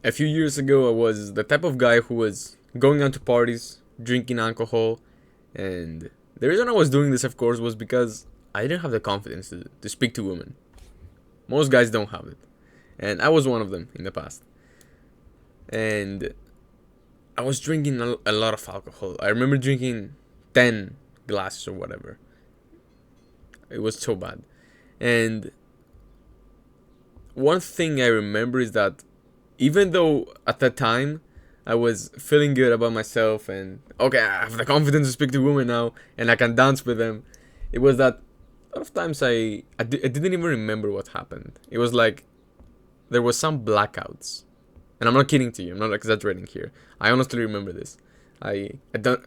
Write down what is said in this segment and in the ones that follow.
A few years ago, I was the type of guy who was going out to parties, drinking alcohol, and the reason I was doing this, of course, was because I didn't have the confidence to speak to women. Most guys don't have it, and I was one of them in the past. And I was drinking a lot of alcohol. I remember drinking 10 glasses or whatever. It was so bad. And one thing I remember is that even though at that time I was feeling good about myself and okay, I have the confidence to speak to women now and I can dance with them, it was that a lot of times I didn't even remember what happened. It was like there was some blackouts. And I'm not kidding to you, I'm not exaggerating here. I honestly remember this. I don't.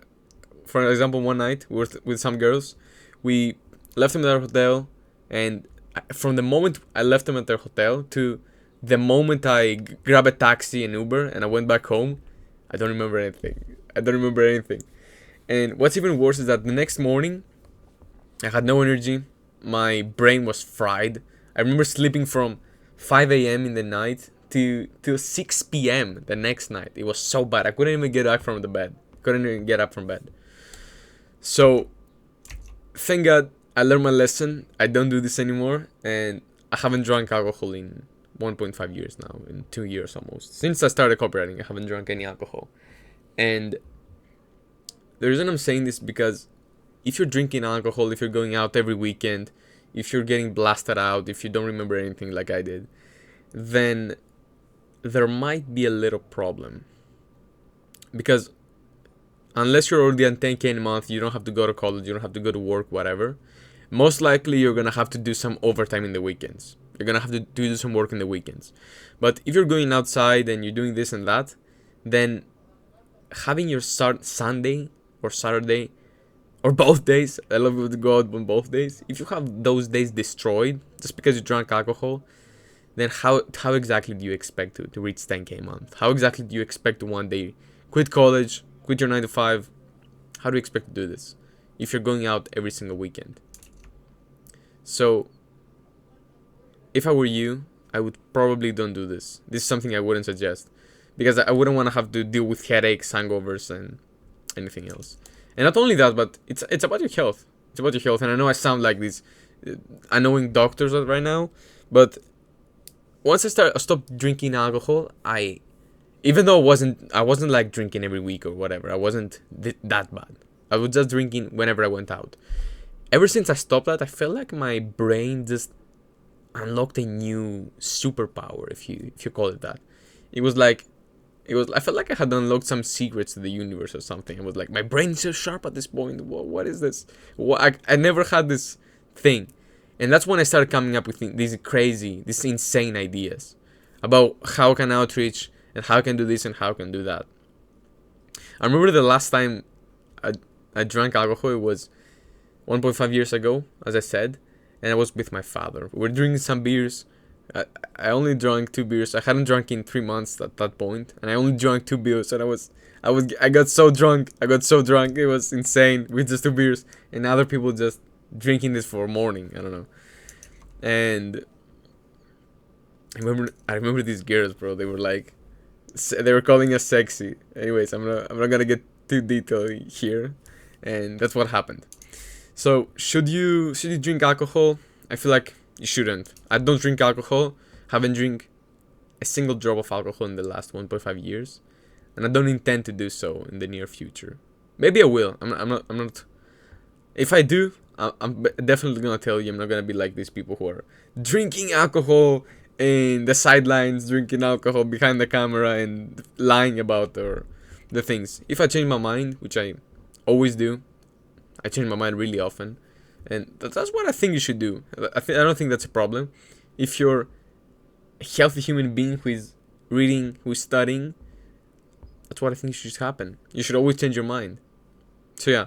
For example, one night we were with some girls. We left them at their hotel, and from the moment I left them at their hotel to the moment I grabbed a taxi and Uber and I went back home, I don't remember anything. I don't remember anything. And what's even worse is that the next morning, I had no energy. My brain was fried. I remember sleeping from 5 a.m. in the night to 6 p.m. the next night. It was so bad. I couldn't even get up from the bed. Couldn't even get up from bed. So, thank God I learned my lesson. I don't do this anymore, and I haven't drunk alcohol in 1.5 years now, in 2 years almost. Since I started copywriting, I haven't drunk any alcohol. And the reason I'm saying this is because if you're drinking alcohol, if you're going out every weekend, if you're getting blasted out, if you don't remember anything like I did, then there might be a little problem. Because unless you're already on 10K in a month, you don't have to go to college, you don't have to go to work, whatever. Most likely you're going to have to do some overtime in the weekends. You're going to have to do some work in the weekends. But if you're going outside and you're doing this and that, then having your Sunday or Saturday or both days, I love to go out on both days. If you have those days destroyed just because you drank alcohol, then how exactly do you expect to reach 10K a month? How exactly do you expect to one day quit college, quit your 9 to 5? How do you expect to do this if you're going out every single weekend? So, if I were you, I would probably don't do this. This is something I wouldn't suggest. Because I wouldn't want to have to deal with headaches, hangovers, and anything else. And not only that, but it's about your health. It's about your health. And I know I sound like these annoying doctors right now, but once I stopped drinking alcohol, even though I wasn't like drinking every week or whatever. I wasn't that bad. I was just drinking whenever I went out. Ever since I stopped that, I felt like my brain just unlocked a new superpower, if you call it that. I felt like I had unlocked some secrets to the universe or something. I was like, my brain is so sharp at this point. What is this? I never had this thing. And that's when I started coming up with these insane ideas about how I can outreach and how I can do this and how I can do that. I remember the last time I drank alcohol, it was 1.5 years ago, as I said, and I was with my father. We were drinking some beers. I only drank 2 beers. I hadn't drunk in 3 months at that point, and I only drank 2 beers. And I got so drunk. It was insane with just 2 beers, and other people just drinking this for morning. I don't know. And I remember these girls, bro. They were calling us sexy. Anyways, I'm not gonna get too detailed here, and that's what happened. So should you drink alcohol? I feel like you shouldn't. I don't drink alcohol. Haven't drank a single drop of alcohol in the last 1.5 years, and I don't intend to do so in the near future. Maybe I will. I'm not. If I do, I'm definitely gonna tell you. I'm not gonna be like these people who are drinking alcohol in the sidelines, drinking alcohol behind the camera and lying about the things. If I change my mind, which I always do, I change my mind really often. And that's what I think you should do. I don't think that's a problem. If you're a healthy human being who is reading, who is studying, that's what I think should happen. You should always change your mind. So yeah,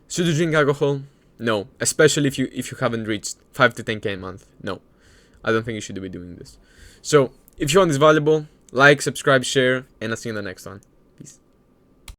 should you drink alcohol? No, especially if you haven't reached 5 to 10K a month. No, I don't think you should be doing this. So if you found this valuable, like, subscribe, share, and I'll see you in the next one.